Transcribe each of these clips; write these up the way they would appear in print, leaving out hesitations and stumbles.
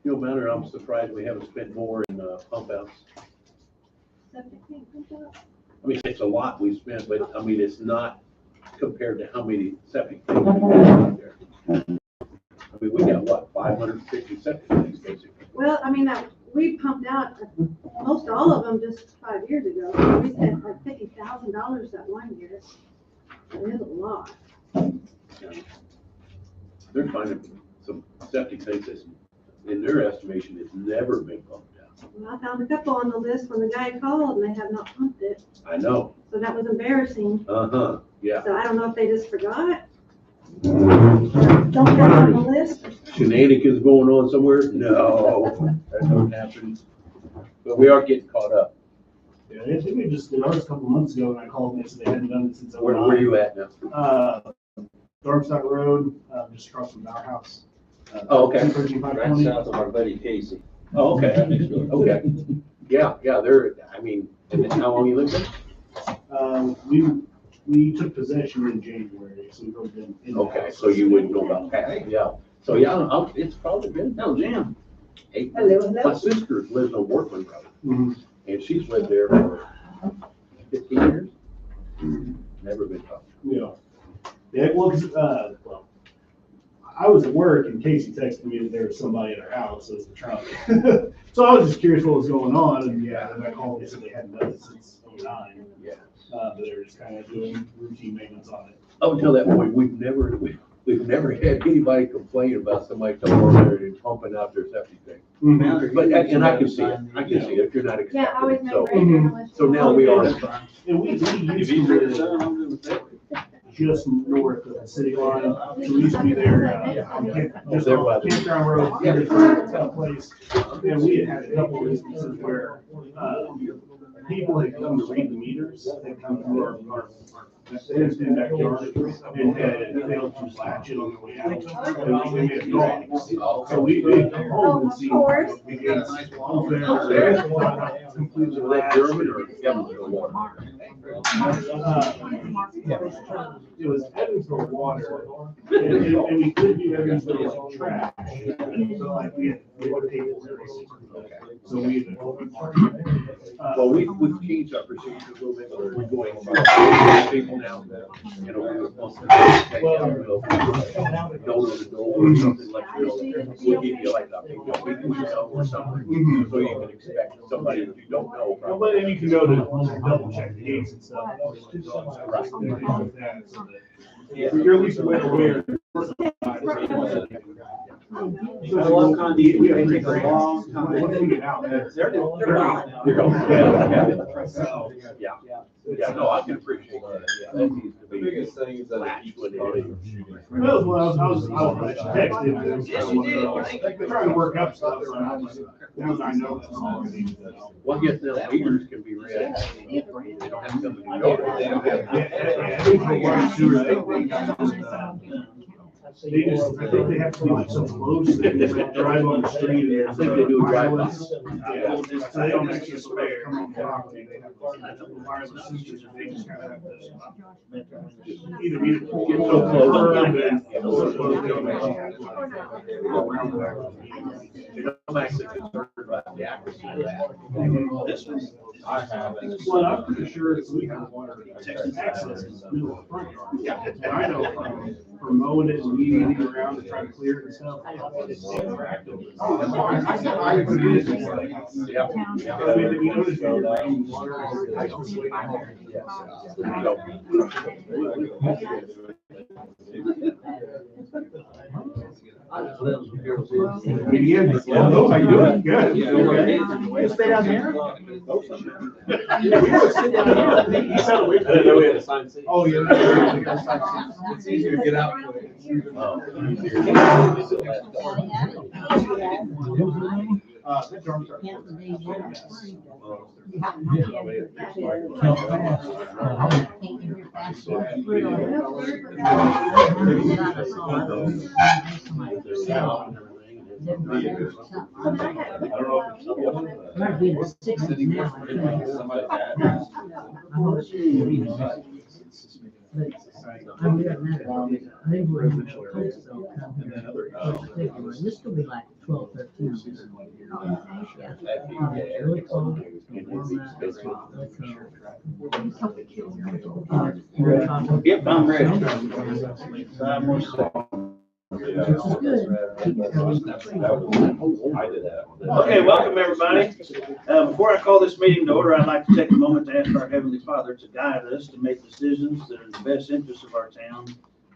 You know, Matter, I'm surprised we haven't spent more in pump outs. Septic tank pump out? I mean, it's a lot we spent, but I mean, it's not compared to how many septic tanks we have out there. I mean, we got what, 550 septic tanks basically. Well, I mean, we pumped out most all of them just 5 years ago. We spent like $50,000 that one year. And it's a lot. They're finding some septic tanks that's, in their estimation, has never been pumped out. Well, I found a couple on the list when the guy called and they have not pumped it. I know. So that was embarrassing. Uh-huh, yeah. So I don't know if they just forgot. Don't have it on the list. Shenanigans going on somewhere? No, that don't happen. But we are getting caught up. Yeah, I think we just did ours a couple months ago, and I called and they said they hadn't done it since. Where are you at now? Darmstadt Road, just across from our house. Oh, okay. Right south of our buddy Casey. Oh, okay, okay. Yeah, they're, I mean, and how long you lived there? We took possession in January, so we've already been in. the Okay, house. so you wouldn't know about that, yeah. So, yeah, it's probably been, No, Jim. my sister lives on Workman Road, Mhm. and she's lived there for 15 years. Never been touched. Yeah. Yeah, well, 'cause, well, I was at work and Casey texted me that there was somebody at our house, so it was the truck. So I was just curious what was going on, and yeah, then I called, they said they hadn't done it since '09. Yeah. But they were just kind of doing routine maintenance on it. Up until that point, we've never had anybody complain about somebody coming over there and pumping out their septic tank. But, and I can see it, if you're not Yeah, I always expecting it, make so. regular. So now we are. And we If used you to get it live done, I'm good with that. just north of the city line. So we used to be there, just on Campground Road, that place. And we had a couple of instances where, people had come to read the meters, they'd come to our fenced-in backyard and had failed to latch it on the way out. And we made a call. So we come home and see. Of course. the gates open, they're completely Was that latched. German or Evansville water? It was Evansville water, and we could do Evansville trash. So like we had to pay for it. So we. Well, we've changed our procedures a little bit, but we're going to people now, you know, we're supposed to take out, we'll door to door or something like, we'll give you like a big window or something, so you can expect somebody that you don't know. Well, but then you can go to double check the gates and stuff. You're at least aware. I love Condi, they take a long time. They're Yeah, no, I can appreciate that, yeah, that needs to The be. biggest thing is that latched it keeps when the party it from shooting. Well, I was texting. Yes, you did. They're trying to work up stuff, so now I know. It's all. Well, yes, now meters can be read, they don't have to come to New York. They just, I think they have to do like some close, they just like drive on the street. And I think they do a drive-by. Yeah, so they don't actually come on property, they have wireless systems, and they just kind of have to either be pulled. Get so close. I'm actually concerned about the accuracy of that. This one, I haven't. Well, I'm pretty sure it's, we have water access in the middle of the front yard. And I know from mowing it and weeding it around and trying to clear it and stuff, it's interactive. I agree with you. Yeah. I mean, if you notice, you're around water, it's just way down there. Hello, how you doing? Good. You stay down here? He said we. I didn't know we had a sign. Oh, yeah. It's easier to get out. That drum starts. This could be like 12, 13. Yeah. Really cold. Warm up. Yep, I'm ready. Okay, welcome everybody. Before I call this meeting to order, I'd like to take a moment to ask our Heavenly Father to guide us to make decisions that are in the best interest of our town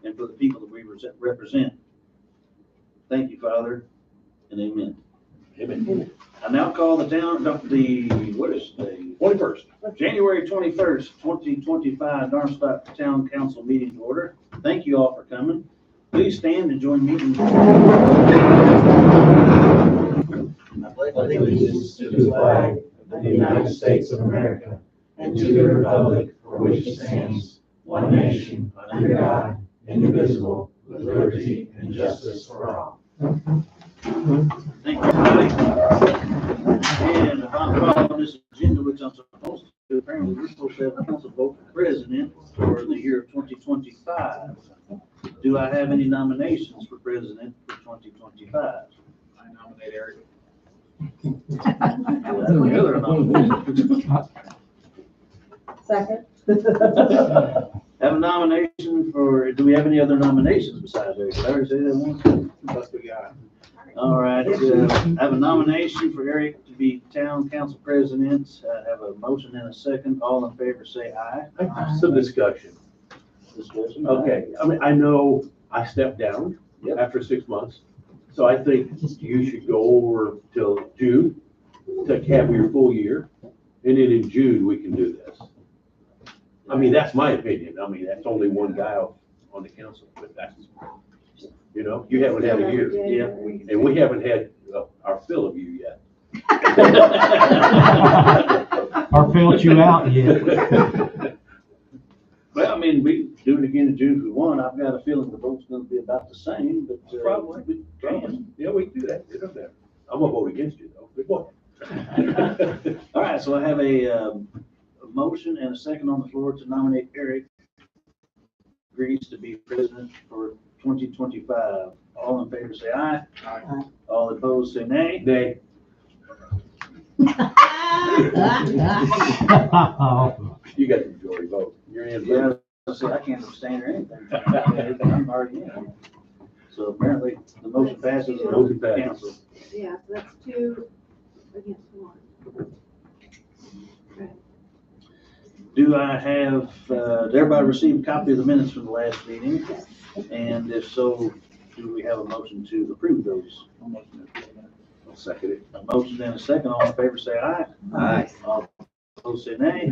and for the people that we represent. Thank you, Father, and amen. Amen. I now call the 21st? January 21st, 2025 Darmstadt Town Council meeting to order. Thank you all for coming. Please stand and join me in. Allegiance to the flag of the United States of America and to the republic for which it stands, one nation, under God, indivisible, with liberty and justice for all. Thank you, everybody. And if I'm following this agenda, which I'm supposed to, apparently we're supposed to have a council vote for president for the year of 2025. Do I have any nominations for president for 2025? I nominate Eric. Do I have any other nominations? Second. Have a nomination for, do we have any other nominations besides Eric? Did I already say that once? That's the guy. All right, I have a nomination for Eric to be town council president. I have a motion and a second. All in favor, say aye. Some discussion. Discussion. Okay, I mean, I know I stepped down Yep. after 6 months, so I think you should go over till June to have your full year, and then in June, we can do this. I mean, that's my opinion. I mean, that's only one guy on the council, but that's, you know, you haven't had a year. Yeah. And we haven't had our fill of you yet. Or filled you out yet. Well, I mean, we do it again in June if we want. I've got a feeling the vote's gonna be about the same, but. Probably. We can. Yeah, we can do that. It doesn't matter. I'm gonna vote against you though. Good boy. All right, so I have a motion and a second on the floor to nominate Eric Grease to be president for 2025. All in favor, say aye. Aye. All opposed, say nay. Nay. You got the majority vote. You're in. Yeah, see, I can't abstain or anything. I'm already in. So apparently, the motion passes. and Motion passes. Council. Yeah, so that's 2 against 1. Do I have, did everybody receive a copy of the minutes from the last meeting? And if so, do we have a motion to approve those? I'll second it. A motion and a second. All in favor, say aye. Aye. All opposed, say nay.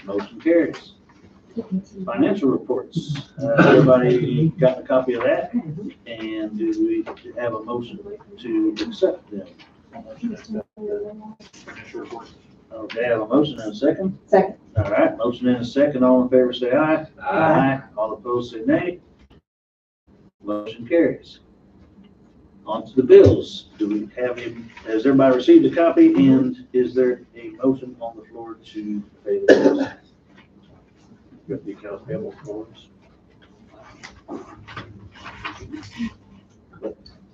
Motion carries. Financial reports. Everybody got a copy of that? And do we have a motion to accept them? Okay, I have a motion and a second. Second. All right, motion and a second. All in favor, say aye. Aye. All opposed, say nay. Motion carries. On to the bills. Do we have any, has everybody received a copy? And is there a motion on the floor to pay the bills? Got the accounts payable forms.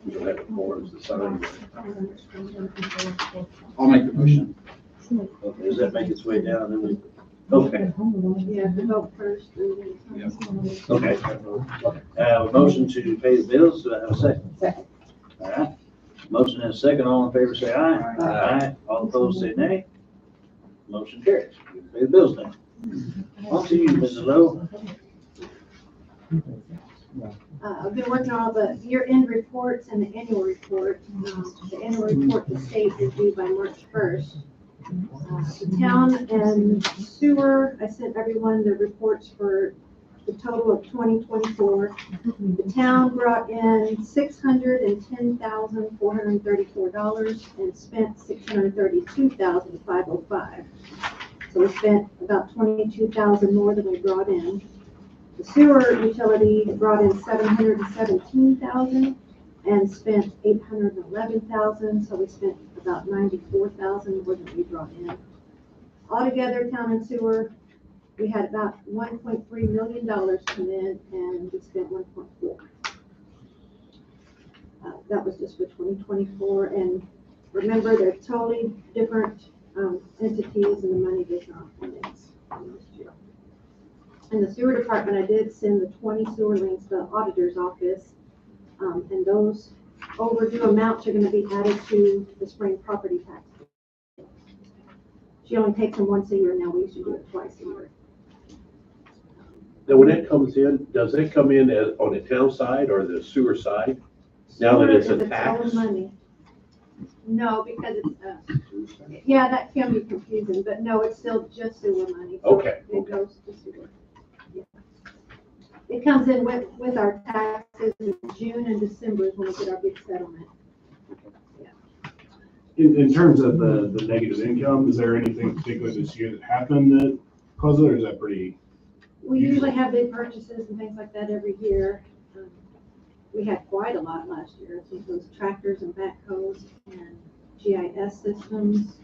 We don't have the forms to sign. I'll make the motion. Okay, does that make its way down? Then we, okay, Yeah, the vote first. And then- okay. A motion to pay the bills. Do I have a second? Second. All right. Motion and a second. All in favor, say aye. Aye. All opposed, say nay. Motion carries. We can pay the bills now. On to you, Mrs. Lowe. I've been working on all the year-end reports and the annual report. The annual report, the state is due by March 1st. The town and sewer, I sent everyone the reports for the total of 2024. The town brought in $610,434 and spent $632,505. So we spent about $22,000 more than we brought in. The sewer utility brought in $717,000 and spent $811,000, so we spent about $94,000 more than we brought in. Altogether, town and sewer, we had about $1.3 million come in, and we spent 1.4. that was just for 2024. And remember, they're totally different entities, and the money does not mix. In the sewer department, I did send the 20 sewer links to the auditor's office, and those overdue amounts are going to be added to the spring property tax. She only takes them once a year now. We used to do it twice a year. Now, when it comes in, does it come in on the town side or the sewer side? Now that it's a Sewer is tax? its own money. No, because it's, yeah, that can be confusing, but no, it's still just sewer money. So Okay, It goes to sewer. Yeah. It comes in with our taxes in June and December is when we get our big settlement. In terms of the negative income, is there anything particular this year that happened that caused it, or is that pretty? We usually have big purchases and things like that every year. We had quite a lot last year. I think those tractors and backhoes and GIS systems.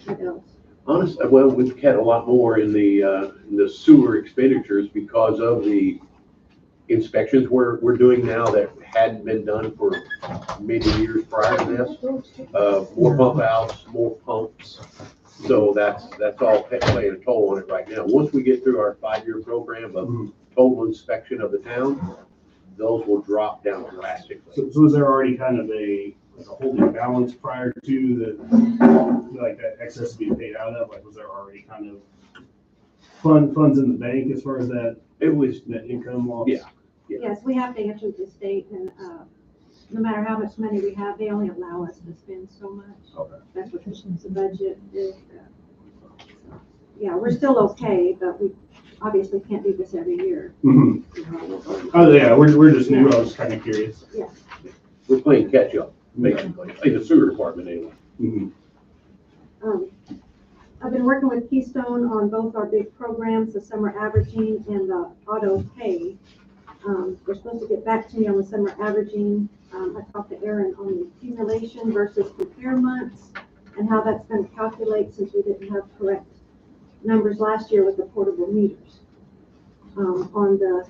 What else? Honestly, well, we've had a lot more in the sewer expenditures because of the inspections we're doing now that hadn't been done for many years prior to this. More pump outs, more pumps. So that's all playing a toll on it right now. Once we get through our 5-year program of total inspection of the town, those will drop down drastically. So was there already kind of a holding balance prior to the, like that excess to be paid out of? Like, was there already kind of funds in the bank as far as that? It was, Net income loss? Yeah. Yes, we have to answer to the state, and no matter how much money we have, they only allow us to spend so much. Okay. That's what the budget is. Yeah, we're still okay, but we obviously can't do this every year. Mhm. You know. Oh, yeah, we're just new. I was kind of curious. we're playing catch up, basically, in the sewer department anyway. Mhm. I've been working with Keystone on both our big programs, the summer averaging and the auto pay. They're supposed to get back to me on the summer averaging. I talked to Aaron on the accumulation versus compare months and how that's going to calculate since we didn't have correct numbers last year with the portable meters. On the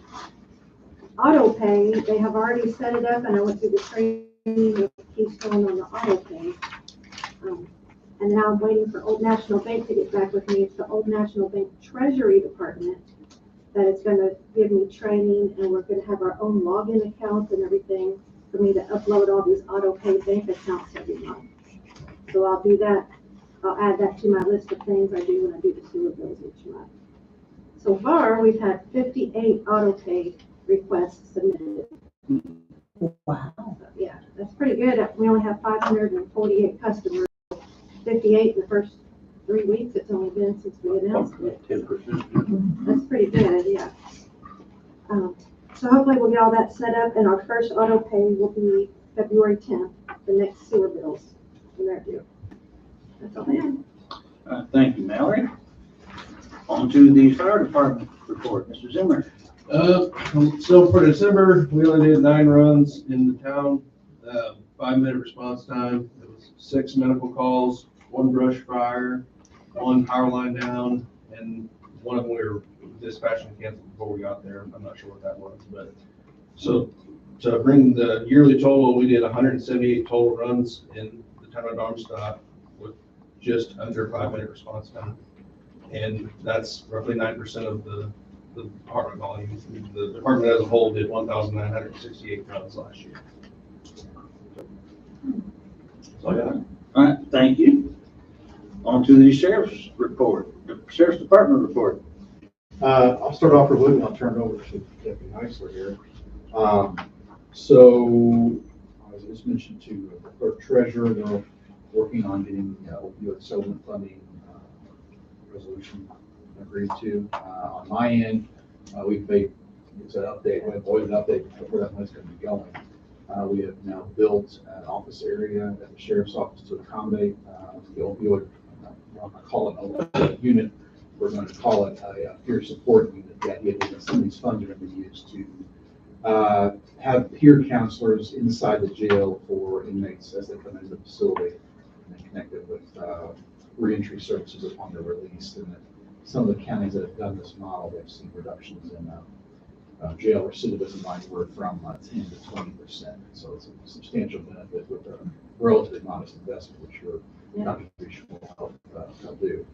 auto pay, they have already set it up, and I went through the training with Keystone on the auto pay. And now I'm waiting for Old National Bank to get back with me. It's the Old National Bank Treasury Department that is going to give me training, and we're going to have our own login account and everything for me to upload all these auto pay bank accounts every month. So I'll do that. I'll add that to my list of things I do when I do the sewer bills each month. So far, we've had 58 auto pay requests submitted. Wow. Yeah, that's pretty good. We only have 548 customers. 58 in the first 3 weeks it's only been since we announced it. 10%. That's pretty good, yeah. So hopefully we'll get all that set up, and our first auto pay will be February 10th, the next sewer bills. And there, that's all I have. Thank you, Mallory. On to the fire department report, Mr. Zimmer. So for December, we only did 9 runs in the town, 5-minute response time. It was 6 medical calls, 1 brush fire, 1 power line down, and one of them we were dispatching and canceled before we got there. I'm not sure what that was, but so to bring the yearly total, we did 178 total runs in the town of Darmstadt with just under 5-minute response time. And that's roughly 9% of the department volume. The department as a whole did 1,968 runs last year. So I got it. All right, thank you. On to the sheriff's report, the sheriff's department report. I'll start off with, and I'll turn it over to Deputy Heisler here. So, as I just mentioned to the clerk treasurer, they're working on getting opioid settlement funding resolution agreed to. On my end, we've made it's an update, an update before that money's going to be going. We have now built an office area at the sheriff's office to accommodate the opioid, I'll call it a unit. We're going to call it a peer support unit. The idea is that some of these funds are going to be used to have peer counselors inside the jail for inmates as they come into the facility and connect it with reentry services upon their release. And some of the counties that have done this model, they've seen reductions in jail recidivism line were from 10 to 20%. So it's a substantial benefit with a relatively modest investment, which your contribution will help do.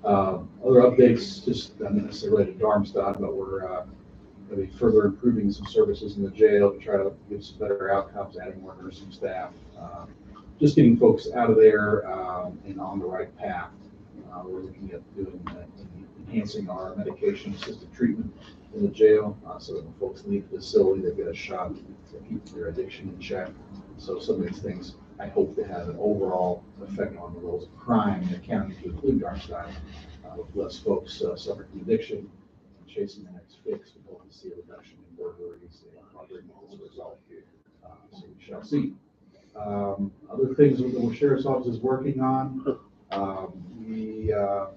Other updates, just not necessarily related to Darmstadt, but we're going to be further improving some services in the jail to try to give some better outcomes, adding more nursing staff, just getting folks out of there and on the right path. We're looking at doing enhancing our medication-assisted treatment in the jail, so that when folks leave the facility, they get a shot to keep their addiction in check. So some of these things, I hope to have an overall effect on the levels of crime in the county, to include Darmstadt, with less folks suffering from addiction and chasing the next fix. We hope to see a reduction in burglaries and robbery as a result. So we shall see. Other things that the sheriff's office is working on. We are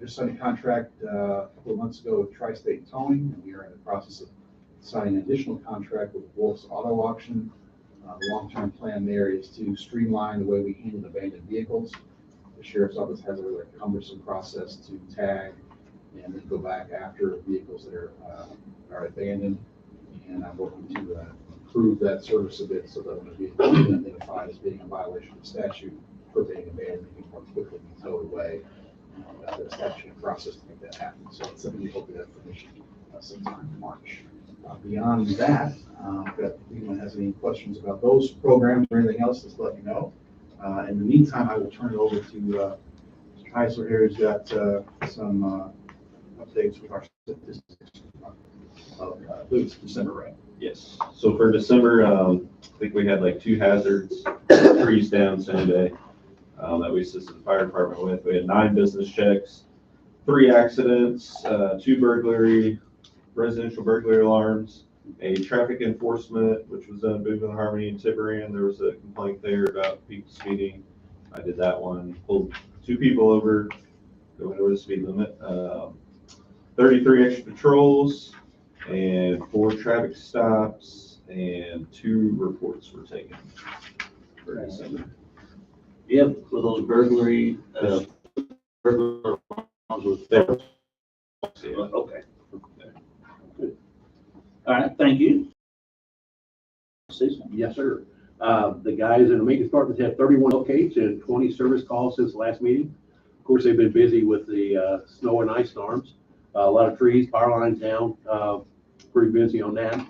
just signed a contract a couple of months ago with Tri-State Towing, and we are in the process of signing an additional contract with Wolf's Auto Auction. The long-term plan there is to streamline the way we handle abandoned vehicles. The sheriff's office has a really cumbersome process to tag and then go back after vehicles that are abandoned. And I'm working to improve that service a bit so that when a vehicle is identified as being in violation of the statute for being abandoned, it can more quickly be towed away. The statute process to make that happen. So it's something we hope to have permission sometime in March. Beyond that, if anyone has any questions about those programs or anything else, just let me know. In the meantime, I will turn it over to Mr. Heisler here, who's got some updates with our statistics of December, right? Yes. So for December, I think we had like 2 hazards, trees down same day, that we assisted the fire department with. We had 9 business checks, 3 accidents, 2 burglary, residential burglary alarms, a traffic enforcement, which was done in Boonville, Harmony, and Tiburon. There was a complaint there about people speeding. I did that one, pulled 2 people over, going over the speed limit, 33 extra patrols, and 4 traffic stops, and 2 reports were taken for December. Yep, for those burglary, burglar alarms with There. okay. Good. All right, thank you. Cecil? Yes, sir. The guys in the maintenance department have 31 locates and 20 service calls since the last meeting. Of course, they've been busy with the snow and ice storms. A lot of trees, power lines down, pretty busy on that.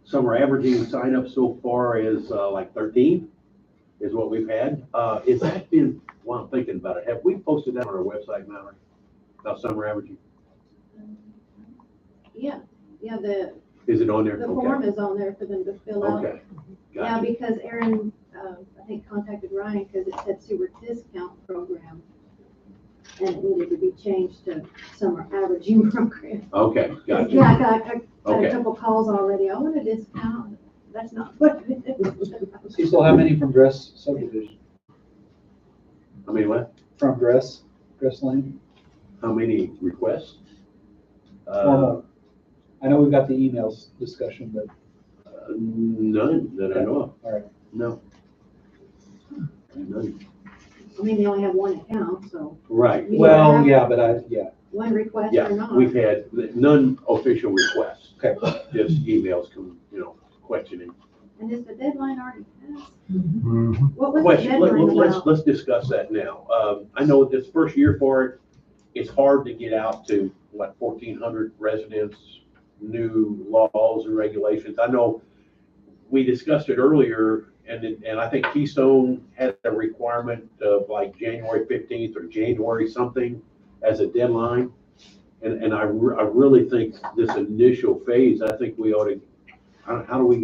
Summer averaging sign up so far is like 13 is what we've had. Is that been, while I'm thinking about it, have we posted that on our website, Mallory? About summer averaging? Yeah, Is it on there? the Okay. form is on there for them to fill out. Okay. Yeah, Gotcha. because Aaron, I think contacted Ryan because it said sewer discount program. And it needed to be changed to summer averaging program. Okay, gotcha. Yeah, I got Okay. a couple calls already. I want a discount. That's not what it is. Cecil, how many from Dress subdivision? I mean, what? From Dress Lane? How many requests? I know we've got the emails discussion, but. None that I know of. All right. No. None. I mean, they only have one account, so Right. You Well, have- yeah. one request Yeah, or not. we've had none official requests. Okay. Just emails come, questioning. And is the deadline already passed? Mm-hmm. What was the Question, deadline let's about? let's discuss that now. I know this first year for it, it's hard to get out to, 1,400 residents, new laws and regulations. I know we discussed it earlier, and I think Keystone had a requirement of like January 15th or January something as a deadline. And I really think this initial phase, I think we ought to, how do we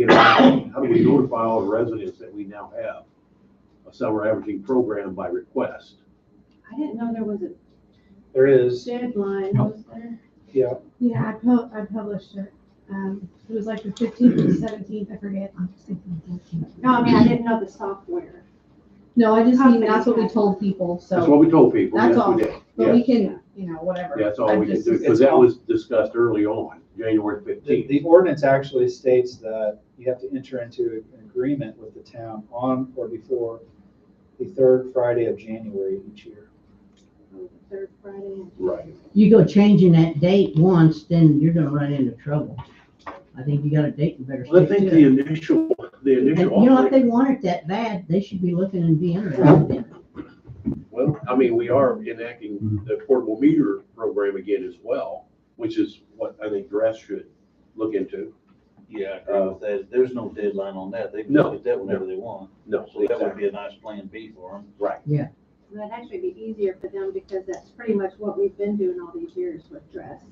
notify all the residents that we now have a summer averaging program by request? I didn't know there was a There is, deadline, was there? yeah. Yeah, I published it. It was like the 15th or 17th, I forget. I'm just thinking 14th. No, I mean, I didn't know the software. No, I just mean, that's what we told people, That's so, what we told people. That's Yes, all. we did. but Yeah. we can, whatever. That's all I'm we can just- do, because that was discussed early on, January The 15th. ordinance actually states that you have to enter into an agreement with the town on or before the 3rd Friday of January each year. the third Friday in Right. You go changing that date once, then you're gonna run into trouble. I think you got a date, you better Well, I stick think to the it. initial And you know, if offering, they want it that bad, they should be looking and be interested in it. well, I mean, we are enacting the portable meter program again as well, which is what I think Dress should look into. Yeah, I agree with that. There's no deadline on that. They can No, look at that whenever they want. No, So that would exactly. be a nice plan B for them. Right. That'd actually be easier for them because that's pretty much what we've been doing all these years with Dress.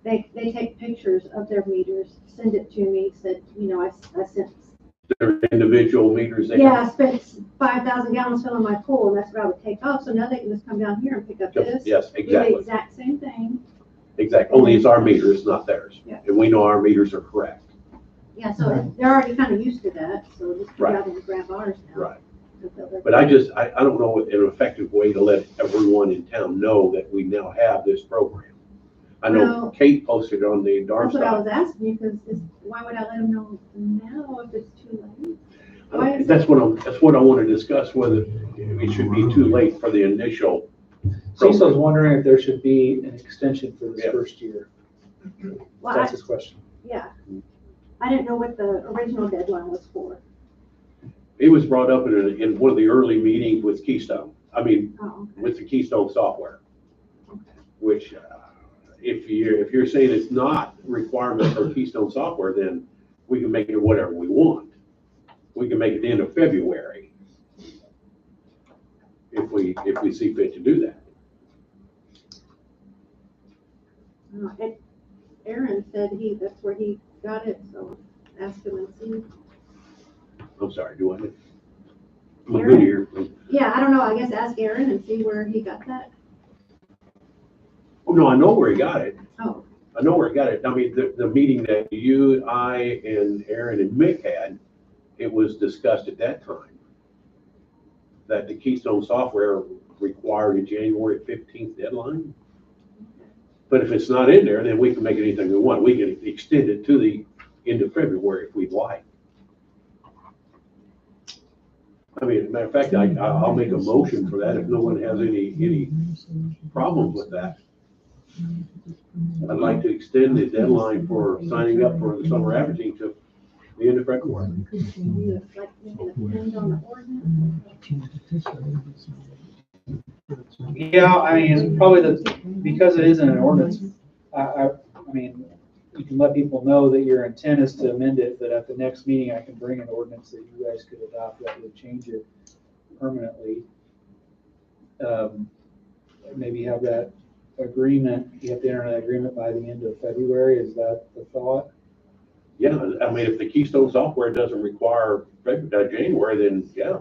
They take pictures of their meters, send it to me, said, you know, I sent, Their individual meters. they- yeah, I spent 5,000 gallons filling my pool and that's what I would take off. So now they can just come down here and pick up this. Yes, Do the exactly, exact same thing. exactly. Only it's our meter, it's not theirs. Yeah. And we know our meters are correct. Yeah, so they're already kind of used to that, so just go Right. out and grab ours now. Right. to fill their- But I don't know an effective way to let everyone in town know that we now have this program. I know Well- Kate posted on the That's what I Darmstadt. was asking you, because why would I let them know now if it's too late? Why is That's what I want to discuss, whether it should be too late for the initial. Cecil's program. wondering if there should be an extension for this Yeah. first year. Well, That's his question. yeah. I didn't know what the original deadline was for. It was brought up in one of the early meetings with Keystone, Oh, okay. with the Keystone software. Which, if you're saying it's not requirement for Keystone software, then we can make it whatever we want. We can make it the end of February. If we see fit to do that. And Aaron said that's where he got it, so ask him and see. I'm sorry, do I? I'm a good ear. Yeah, I don't know, I guess ask Aaron and see where he got that. Oh, no, I know where he got it. Oh, I know where he got it. I mean, the meeting that you, I, and Aaron and Mick had, it was discussed at that time that the Keystone software required a January 15th deadline. But if it's not in there, then we can make anything we want. We can extend it to the end of February if we'd like. I mean, as a matter of fact, I'll make a motion for that if no one has any problems with that. I'd like to extend the deadline for signing up for the summer averaging to the end of February. you like making a depend on the ordinance? Yeah, I mean, probably because it isn't an ordinance, I mean, you can let people know that your intent is to amend it, but at the next meeting, I can bring an ordinance that you guys could adopt that would change it permanently. Maybe have that agreement, you have to enter that agreement by the end of February, is that the thought? Yeah, I mean, if the Keystone software doesn't require January, then yeah.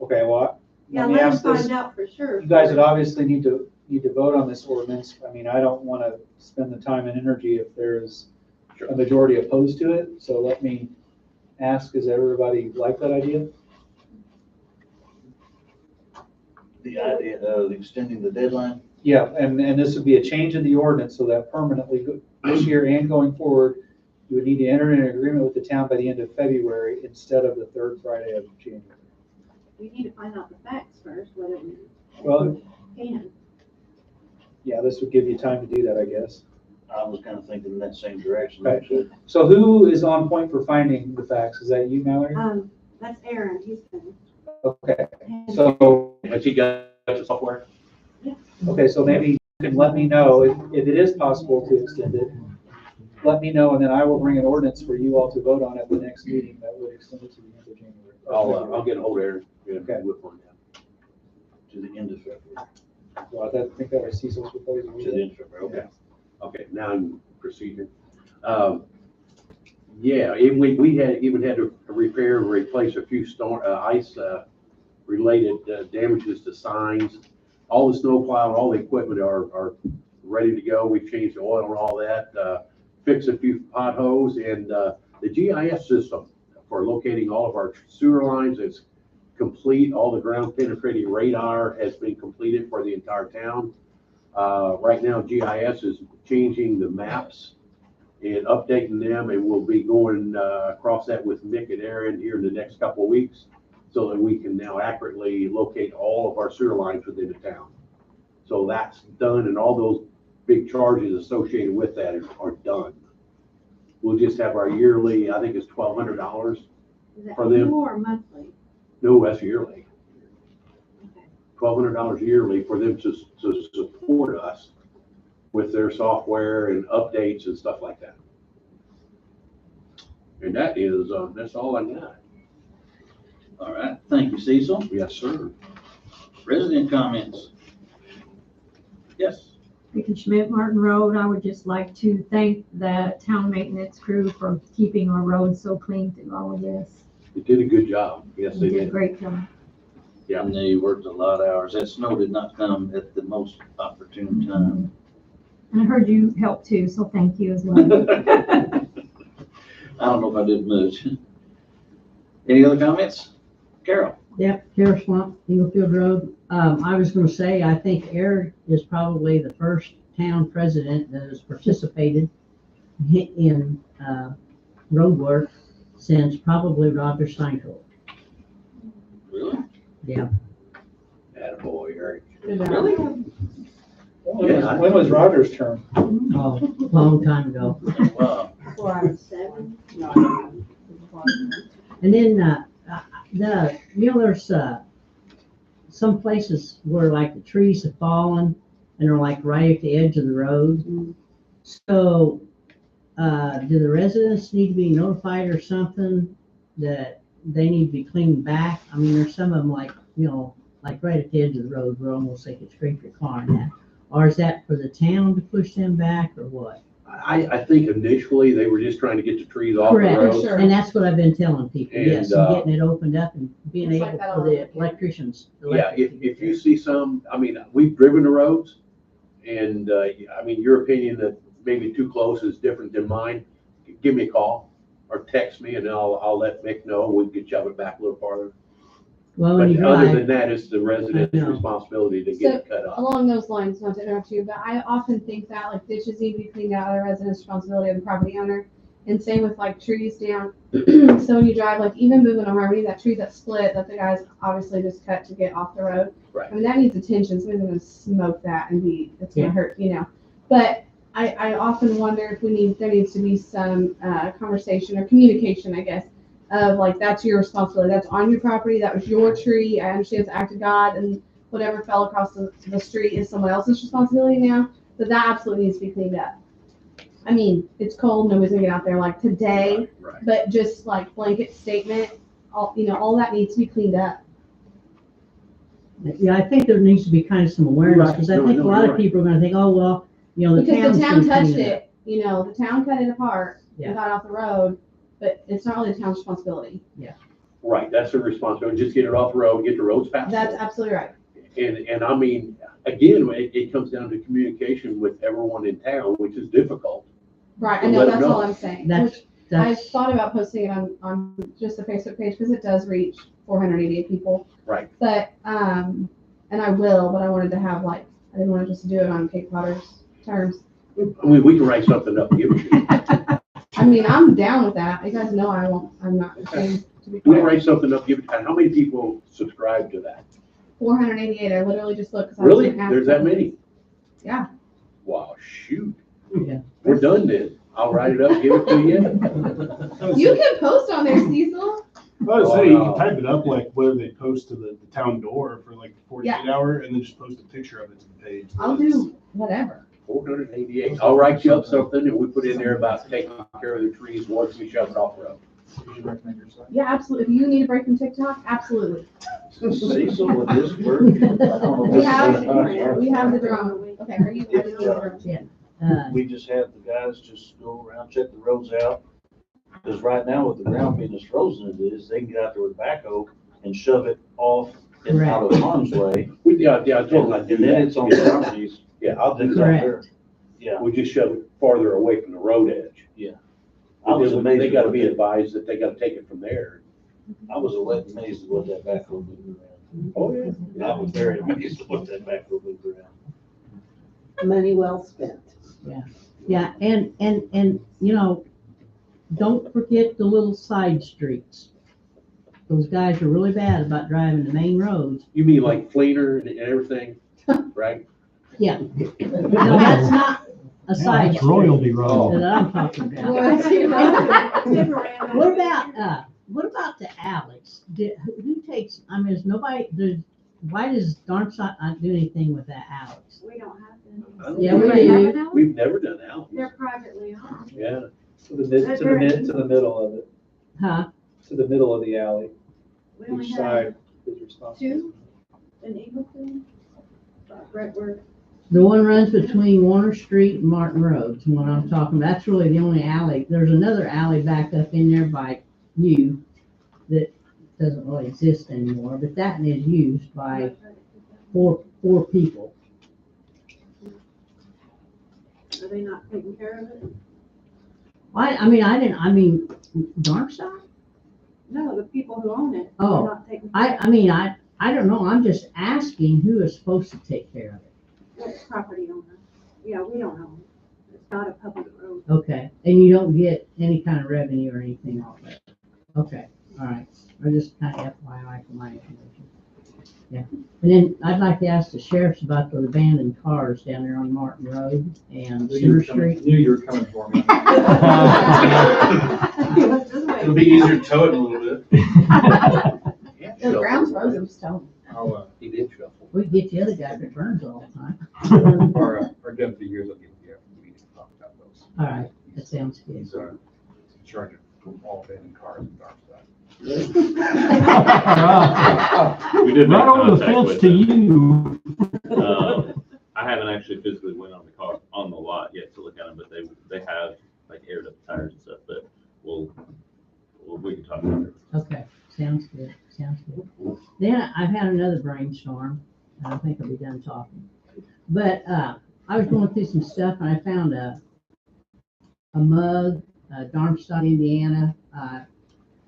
Okay, well, Yeah, let me let him ask this. find out for sure. You guys would obviously need to vote on this ordinance. I mean, I don't want to spend the time and energy if there's a majority opposed to it. So let me ask, does everybody like that idea? The idea of extending the deadline, Yeah, and this would be a change in the ordinance so that permanently this year and going forward, you would need to enter an agreement with the town by the end of February instead of the third Friday of January. We need to find out the facts first, whether we Well, can. yeah, this would give you time to do that, I guess. I was kind of thinking in that same direction, Okay. actually. So who is on point for finding the facts? Is that you, Mallory? That's Aaron, he's been. Okay, so, Has he got the software? okay, so maybe you can let me know if it is possible to extend it. Let me know, and then I will bring an ordinance for you all to vote on at the next meeting that would extend it to the end of January. I'll get a hold of Aaron. Yeah, Okay. we'll find out. To the end of February, Well, I think that was Cecil's proposal. to the end of February, okay. Okay, now I'm proceeding. Yeah, we had even had to repair and replace a few ice related damages to signs. All the snow plow and all the equipment are ready to go. We've changed the oil and all that, fixed a few potholes, and the GIS system for locating all of our sewer lines is complete. All the ground penetrating radar has been completed for the entire town. Right now, GIS is changing the maps and updating them, and we'll be going across that with Mick and Aaron here in the next couple of weeks, so that we can now accurately locate all of our sewer lines within the town. So that's done, and all those big charges associated with that are done. We'll just have our yearly, I think it's $1,200. Is that For them. annual or monthly? No, that's yearly. Okay. $1,200 yearly for them to support us with their software and updates and stuff like that. And that is, that's all I got. All right, thank you, Cecil. Yes, sir. Resident comments? Yes. Vicky Schmidt, Martin Road. I would just like to thank the town maintenance crew for keeping our roads so clean through all of this. They did a good job. Yes, They they did a did. great job. Yeah. And they worked a lot of hours. That snow did not come at the most opportune time. And I heard you helped too, so thank you as well. I don't know if I did much. Any other comments? Carol? Yep, Carol Swamp, Englefield Road. I was gonna say, I think Eric is probably the first town president that has participated in, road work since probably Roger Steinfeld. Really? Yeah. Attaboy, Eric. Really? When was Roger's term? Oh, long time ago. Wow. 4 out of 7. And then, there's, some places where like the trees have fallen and are like right at the edge of the road. So, do the residents need to be notified or something that they need to be cleaned back? I mean, there's some of them like, like right at the edge of the road where almost they could scrape your car in that. Or is that for the town to push them back or what? I think initially they were just trying to get the trees off the Correct. road. And that's what I've been telling people, yes, And, and getting it opened up and being It's able like that for all the over. electricians. Yeah, if you see some, I mean, we've driven the roads, and, I mean, your opinion that maybe too close is different than mine, give me a call or text me, and I'll let Mick know, we can shove it back a little farther. Well, when But you other drive, than that, it's the resident's I know. responsibility to get it cut off. Along those lines, not to interrupt you, but I often think that like ditches need to be cleaned out, the resident's responsibility of the property owner. And same with like trees down. So when you drive, like even moving a Harmony, that tree that split that the guys obviously just cut to get off the road. Right. I mean, that needs attention. Somebody's gonna smoke that and it's gonna Yeah. hurt, But I often wonder if there needs to be some conversation or communication, I guess, of like, that's your responsibility. That's on your property. That was your tree. I understand it's an act of God, and whatever fell across the street is someone else's responsibility now. But that absolutely needs to be cleaned up. I mean, it's cold. Nobody's gonna get out there like today, Right. but just like blanket statement, all that needs to be cleaned up. yeah, I think there needs to be kind of some awareness, because I Right. think a No, lot you're of right. people are gonna think, oh, well, the Because town's the town gonna touched clean it up. it, the town cut it apart Yeah. and got off the road, but it's not really the town's responsibility. Right, that's their responsibility, just get it off the road, get the roads passed. That's absolutely right. And I mean, again, it comes down to communication with everyone in town, which is difficult. Right, I Let know, them that's know. all I'm saying. That's, Which I that's, thought about posting it on just the Facebook page, because it does reach 488 people. Right. But, and I will, but I wanted to have I didn't want to just do it on Cape Potter's terms. I mean, we can write something up and give it to you. I mean, I'm down with that. You guys know I'm not ashamed to be We can quiet. write something up, give it, and how many people subscribe to that? 488, I literally just looked. 'cause I was Really? gonna ask There's that them. many? Yeah. Wow, shoot. yeah. We're done then. I'll write it up, give it to you. You can post on there, Cecil. I was saying, you can type it up like where they post to the town door for like 48 hour, and then just post a picture of it to the page. I'll do whatever. 488. I'll write you up something and we put in there about taking care of the trees once we shove it off the road. Would you recommend your site? Yeah, absolutely. If you need a break from TikTok, absolutely. Cecil with this word. We have the drone. Okay, are you ready to do the drone? We just have the guys just go around, check the roads out. Because right now with the ground being as frozen as it is, they can get out there with backhoe and shove it off and out of harm's way. Yeah, I told them I'd do And then that. it's on properties. Yeah, I'll do That's that. out there. Yeah. We just shove it farther away from the road edge. I was amazed. They gotta at be what advised that they gotta take it from there. I was amazed at what that backhoe moved around. Oh, yeah. I was very amazed at what that backhoe moved around. Money well spent. Yeah, and, don't forget the little side streets. Those guys are really bad about driving the main roads. You mean like Fleener and everything, right? Yeah. No, that's not a side That's royalty road. that I'm talking about. What about the alleys? Who takes, I mean, is nobody, why does Darmstadt not do anything with that alleys? We don't have I them. don't Yeah, think we have do. an alley? We've never done alleys. They're privately owned. Yeah. To the middle of it, Huh? to the middle of the alley, We only each have side is responsible. two in Eagleton. Brentwood. The one runs between Warner Street and Martin Road is what I'm talking about. That's really the only alley. There's another alley back up in there by you that doesn't really exist anymore, but that is used by four people. Are they not taking care of it? I mean, Darmstadt? No, the people who own it. Oh, are not taking care of it. I don't know. I'm just asking who is supposed to take care of it. It's property owner. Yeah, we don't own it. It's not a public road. Okay, and you don't get any kind of revenue or anything off it? Okay, all right. I just kind of FYI for my information. Yeah, and then I'd like to ask the sheriffs about the abandoned cars down there on Martin Road and Center Street. Knew you were coming for me. It'll be easier to tow it in a little bit. The ground's frozen stone. He did shuffle. We can get the other guy that burns all the time. Our deputy here will give you, we need to talk about those. All right, that sounds good. He's in charge of all abandoned cars in Darmstadt. We did make Right over the contact fence with to them. you. I haven't actually physically went on the car, on the lot yet to look at them, but they have like aired up tires and stuff, but we can talk about it. Okay, sounds good, sounds good. Then I've had another brainstorm, and I think I'll be done talking. But, I was going through some stuff and I found a mug, Darmstadt, Indiana. I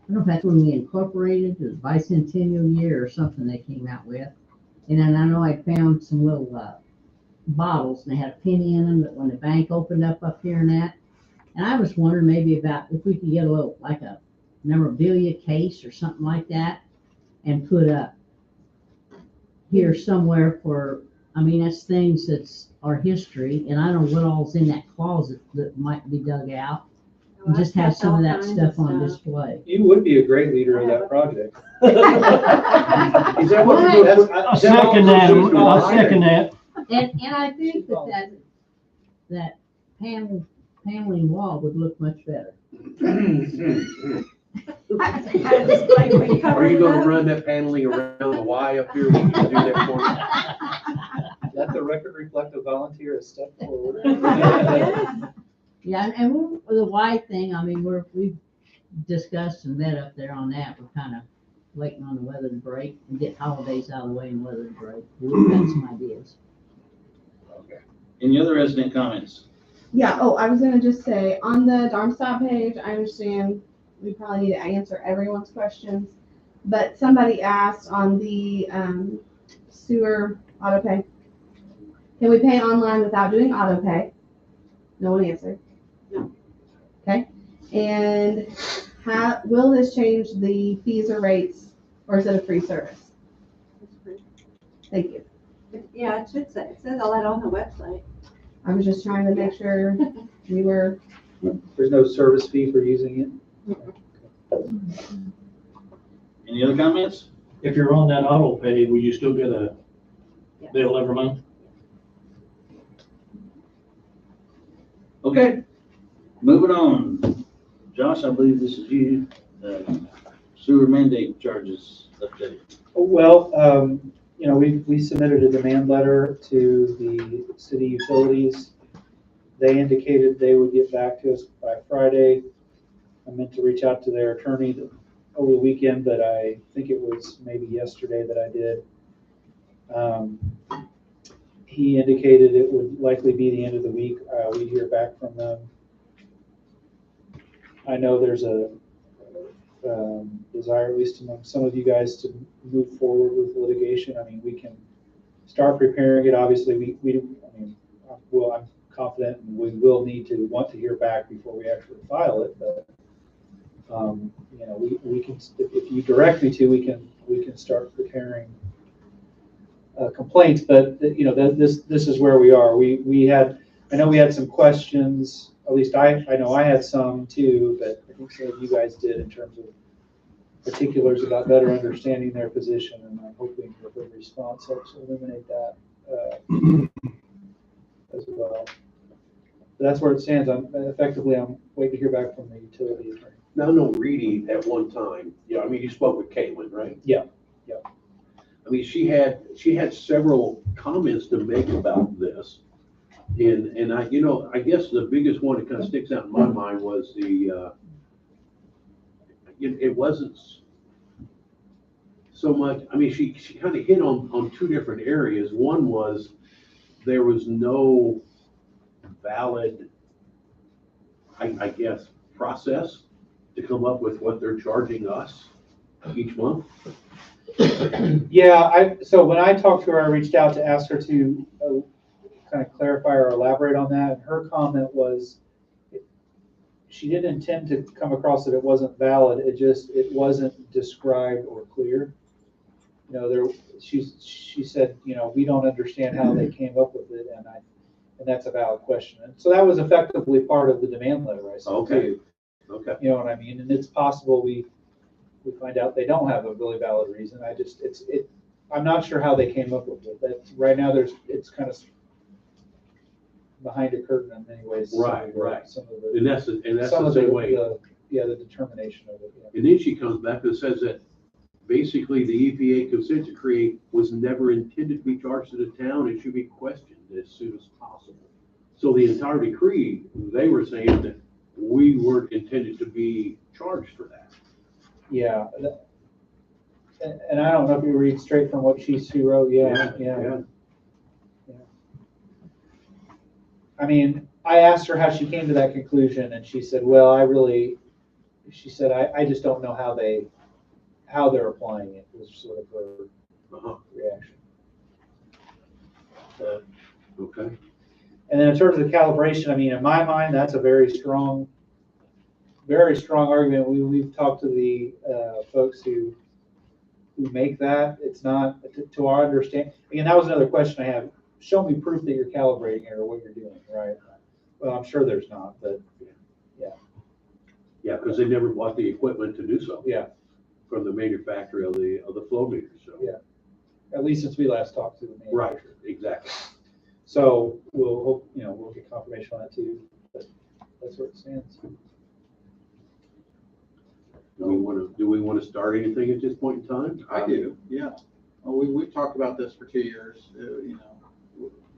don't know if that's when we incorporated, the bicentennial year or something they came out with. And then I know I found some little, bottles and they had a penny in them that when the bank opened up here and that. And I was wondering maybe about if we could get a little, like a memorabilia case or something like that and put up here somewhere for, I mean, that's things that's our history, and I don't know what all's in that closet that might be dug out. And just have some of that stuff on display. You would be a great leader of that project. Is that what you're doing? I'll second that, I'll second that. And I think that paneling wall would look much better. Are you gonna run that paneling around the Y up here? We can do that for you. Let the record reflect a volunteer has stepped forward. Yeah, and the Y thing, I mean, we've discussed and met up there on that. We're kind of waiting on the weather to break and get holidays out of the way and weather to break. We've got some ideas. Any other resident comments? Yeah, oh, I was gonna just say, on the Darmstadt page, I understand we probably need to answer everyone's questions, but somebody asked on the sewer auto pay, can we pay online without doing auto pay? No one answered. No. Okay, and will this change the fees or rates, or is it a free service? Thank you. Yeah, it should say, it says all that on the website. I was just trying to make sure we were. There's no service fee for using Any other comments? If you're on that auto pay, will you still get a bill every month? Okay, moving on. Josh, I believe this is you. Sewer mandate charges update. it. Well, you know, we submitted a demand letter to the city utilities. They indicated they would get back to us by Friday. I meant to reach out to their attorney over the weekend, but I think it was maybe yesterday that I did. He indicated it would likely be the end of the week. We'd hear back from them. I know there's a desire, at least among some of you guys, to move forward with litigation. I mean, we can start preparing it. Obviously, I'm confident and we will need to want to hear back before we actually file it. But you know, we can, if you direct me to, we can start preparing complaints, but, you know, this is where we are. I know we had some questions, at least I know I had some too, but I think some of you guys did in terms of particulars about better understanding their position, and I'm hoping that the response helps eliminate that as well. But that's where it stands. I'm waiting to hear back from the utility attorney. Now, no, Reedy at one time, yeah, I mean, you spoke with Caitlin, right? Yeah. I mean, she had several comments to make about this. And I, you know, I guess the biggest one that kind of sticks out in my mind was it wasn't so much, I mean, she kind of hit on two different areas. One was there was no valid, I guess, process to come up with what they're charging us each month. Yeah, so when I talked to her, I reached out to ask her to kind of clarify or elaborate on that. And her comment was she didn't intend to come across that it wasn't valid. It wasn't described or clear. You know, she said, you know, we don't understand how they came up with it, and that's a valid question. And so that was effectively part of the demand letter I sent too. Okay. You know what I mean? And it's possible we find out they don't have a really valid reason. I'm not sure how they came up with it. But right now it's kind of behind a curtain in many ways. Right. Some of the, And that's the same way. The determination of it. Yeah. And then she comes back and says that basically the EPA consent decree was never intended to be charged to the town and should be questioned as soon as possible. So the entire decree, they were saying that we weren't intended to be charged for that. Yeah. And I don't know if you read straight from what she wrote. Yeah. I mean, I asked her how she came to that conclusion, and she said, well, I just don't know how they're applying it, was sort of her reaction. Okay. And then in terms of the calibration, I mean, in my mind, that's a very strong argument. We've talked to the folks who make that. It's not, to our understanding, and that was another question I have. Show me proof that you're calibrating it or what you're doing, right? Well, I'm sure there's not, but yeah. Yeah, because they never bought the equipment to do so. Yeah. From the manufacturer of the flow meter, so. Yeah. At least since we last talked to the manufacturer. Right, exactly. So we'll hope, we'll get confirmation on that too, but that's where it stands. Do we want to start anything at this point in time? I do, yeah. Well, we've talked about this for 2 years,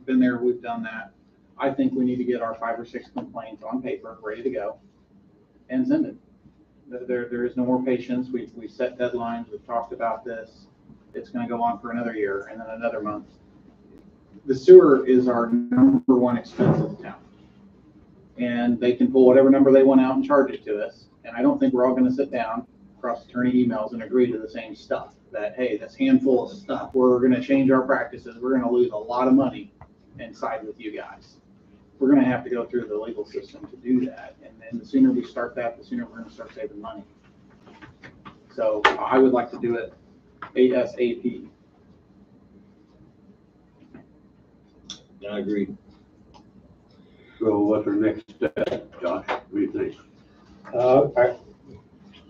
been there, we've done that. I think we need to get our 5 or 6 complaints on paper, ready to go, and send it. There is no more patience. We set deadlines, we've talked about this. It's gonna go on for another year and then another month. The sewer is our #1 expense of the town. And they can pull whatever number they want out and charge it to us. And I don't think we're all gonna sit down, cross attorney emails, and agree to the same stuff. That, hey, this handful of stuff, we're gonna change our practices, we're gonna lose a lot of money and side with you guys. We're gonna have to go through the legal system to do that. And then the sooner we start that, the sooner we're gonna start saving money. So I would like to do it ASAP. I agree. So what's our next step, Josh? What do you think?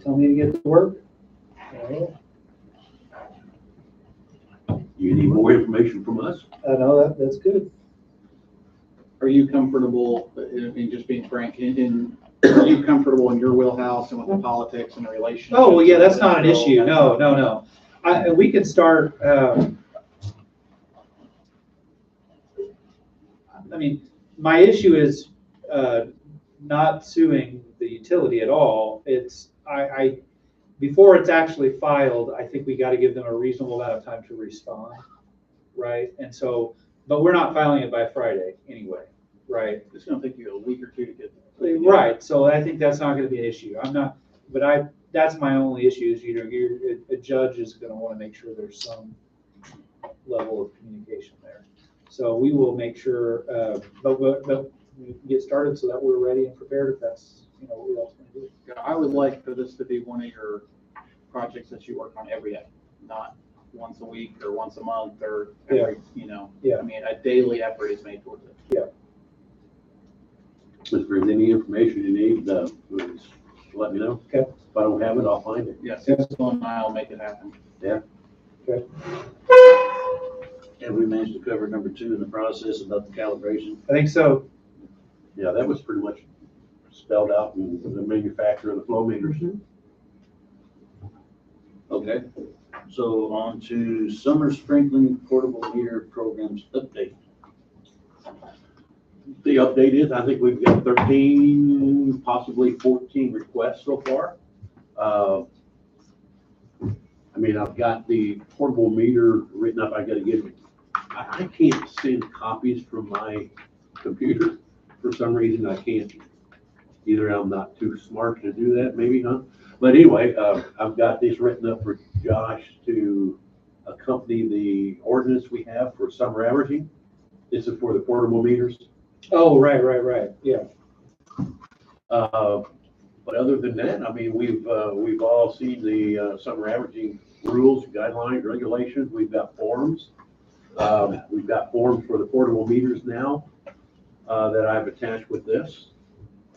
Tell me to get to work. You need more information from us? No, that's good. Are you comfortable, in just being frank, are you comfortable in your wheelhouse and with the politics and the relationship? Oh, well, yeah, that's not an issue. No. We can start, I mean, my issue is not suing the utility at all. It's, before it's actually filed, I think we got to give them a reasonable amount of time to respond, right? And so, but we're not filing it by Friday anyway, right? It's gonna take you a week or two to get there. Right, so I think that's not gonna be an issue. That's my only issue is, a judge is gonna wanna make sure there's some level of communication there. So we will make sure, but we can get started so that we're ready and prepared if that's, what we ultimately do. Yeah, I would like for this to be one of your projects that you work on every day, not once a week or once a month or every, Yeah. I mean, a daily effort is made towards it. If there's any information you need, just let me know. Okay. If I don't have it, I'll find it. Yes, Cisco and I'll make it happen. Have we managed to cover number 2 in the process about the calibration? I think so. Yeah, that was pretty much spelled out in the manufacturer of the flow meters. Okay, so on to summer sprinkling portable meter programs update. The update is, I think we've got 13, possibly 14 requests so far. I mean, I've got the portable meter written up. I gotta get it. I can't send copies from my computer. For some reason, I can't. Either I'm not too smart to do that, maybe, huh? But anyway, I've got this written up for Josh to accompany the ordinance we have for summer averaging. This is for the portable meters. Oh, right, yeah. But other than that, I mean, we've all seen the summer averaging rules, guidelines, regulations. We've got forms. We've got forms for the portable meters now that I've attached with this.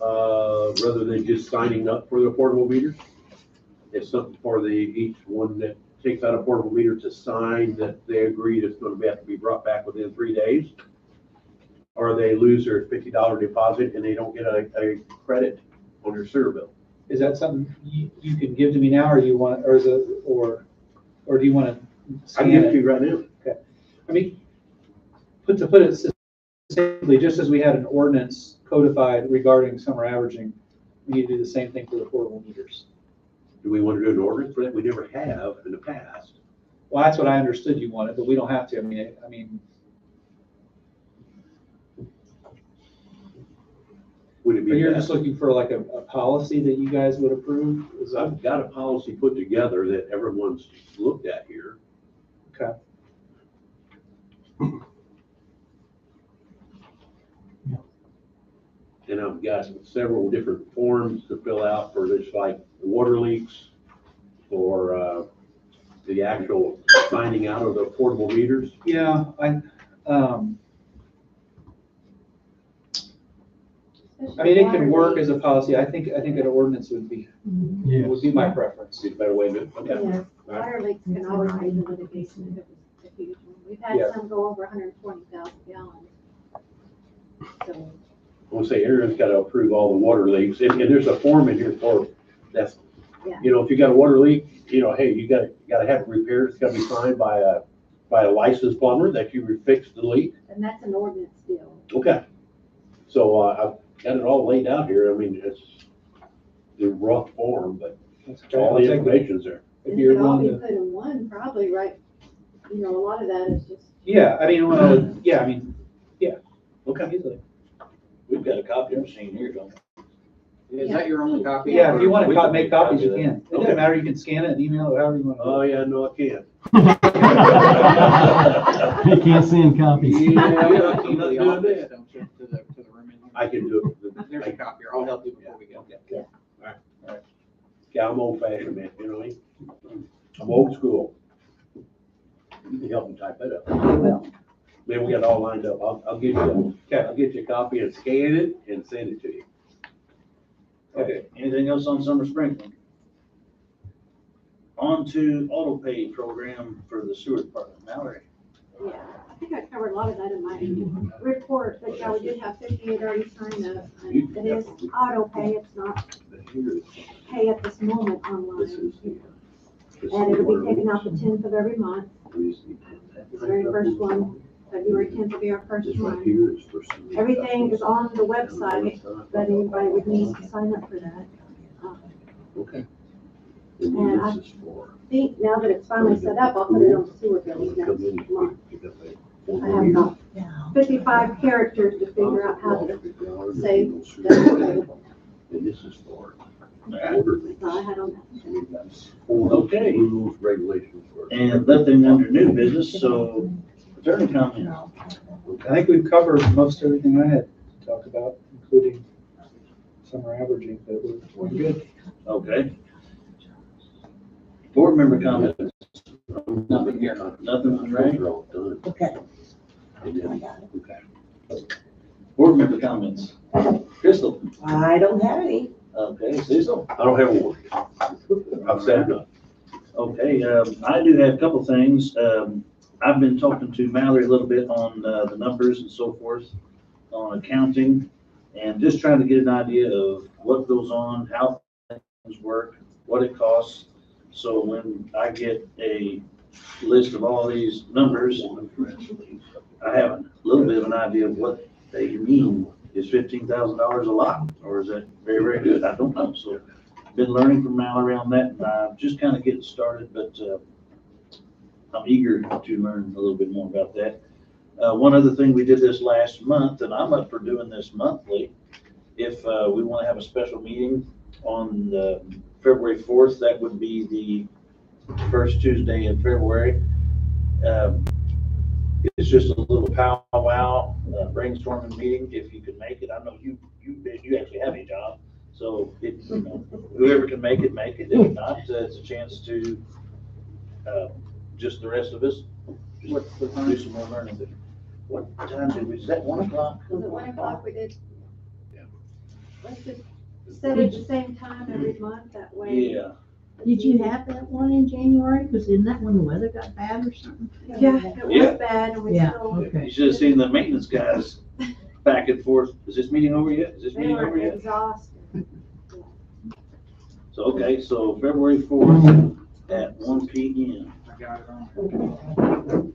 Rather than just signing up for the portable meters, it's something for each one that takes out a portable meter to sign that they agree it's going to have to be brought back within 3 days, or they lose their $50 deposit and they don't get a credit on their sewer bill. Is that something you can give to me now, or you want, or is it, or do you want to I can scan give it it? to you right now. Okay. I mean, to put it simply, just as we had an ordinance codified regarding summer averaging, we need to do the same thing for the portable meters. Do we want to do an ordinance for that? We never have in the past. Well, that's what I understood you wanted, but we don't have to. I mean, Would it be? but you're best? just looking for like a policy that you guys would approve? Is that, I've got a policy put together that everyone's looked at here. okay. And I've got several different forms to fill out for this, like water leaks, for the actual signing out of the portable meters. Yeah, I mean, it can work as a policy. I think an ordinance would be my preference. Is a better way to do it. Okay. Yes, water leaks can always be the litigation if it was a huge one. We've had Yeah. some go over 120,000 gallons. So, I want to say Aaron's got to approve all the water leaks, and there's a form in here for that's, Yeah. you know, if you got a water leak, you know, hey, you got to have it repaired. It's got to be signed by a licensed plumber that you fixed the leak. and that's an ordinance deal. Okay. So I've got it all laid out here. I mean, it's the rough form, but That's okay. all I'll the take it. information's there. If And you're it could all willing be to. put in one, probably, right? You know, a lot of that is just, Yeah, I mean, well, yeah, I mean, Okay. easily. We've got a copy machine here, don't we? Is that your only copy? Yeah, if you want We to can make make copies, you copies can. It doesn't matter, you can scan it and email it, however you want to do Oh, it. yeah, no, I can't. You can't send copies. Yeah, You I'm have not to email the doing office, that. don't you, to the room in here? I can do it. There's a copy here. I'll help you before we go. Yeah, I'm old fashioned, man, you know what I mean? I'm old school. You can help me type that up. I will. Man, we got it all lined up. I'll get you, I'll get you a copy and scan it and send it to you. Okay, anything else on summer sprinkling? On to auto pay program for the sewer department. Mallory? yeah. I think I covered a lot of that in my report, but yeah, we did have 58 already signed up. And it is auto pay, it's not pay at this moment This online. is. And it'll be taken out the 10th of every month. The very first one, February 10th will be our first one. Everything is on the website, but anybody would need to sign up for that. Okay. And I think now that it's finally set up, I'll put it on the sewer bills next month. I have about 55 characters to figure out how to say that's available. And this is for. So I had on that. Okay. Rules, regulations. for- And nothing under new business, so attorney comments. I think we've covered most everything I had to talk about, including summer averaging, but we're good. Okay. Board member comments. Nothing here, nothing, right? Okay. Board member comments. Crystal, I don't have any. okay, Cecil, I don't have a word. I've said enough. okay, I do have a couple things. I've been talking to Mallory a little bit on, the numbers and so forth on accounting and just trying to get an idea of what goes on, how things work, what it costs. So when I get a list of all these numbers, I have a little bit of an idea of what they mean. Is $15,000 a lot, or is that very, very good? I don't know. So been learning from Mallory on that, and just kind of getting started, but I'm eager to learn a little bit more about that. One other thing, we did this last month, and I'm up for doing this monthly. If we want to have a special meeting on February 4th, that would be the first Tuesday in February. It's just a little powwow brainstorming meeting, if you can make it. I know you actually have a job, so whoever can make it, make it. If not, it's a chance to just the rest of us just do some more learning. What time did we, is that 1 o'clock? Was it 1 o'clock we did? Yeah. Let's just set it at the same time every month, that way. Yeah. Did you have that one in January? Because isn't that when the weather got bad or something? Yeah, it Yeah. was bad, and we Yeah, still, okay. You should have seen the maintenance guys back and forth. Is this meeting over yet? Is this they meeting were over yet? exhausted. So, okay, so February 4th at 1 p.m. I got it on.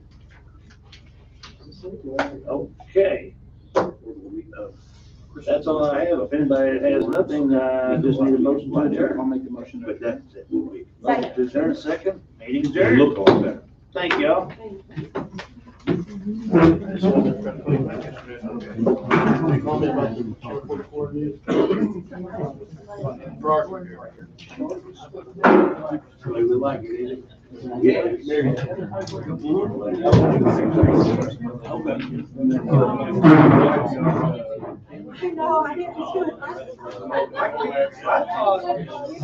Okay. That's all I have. If anybody has nothing, I just need a motion to adjourn. I'll make the motion. But that's it. Motion Second. to adjourn, second. Meeting adjourned. Look on that. Thank y'all. We like it. Yeah. No, I didn't do it. I thought it was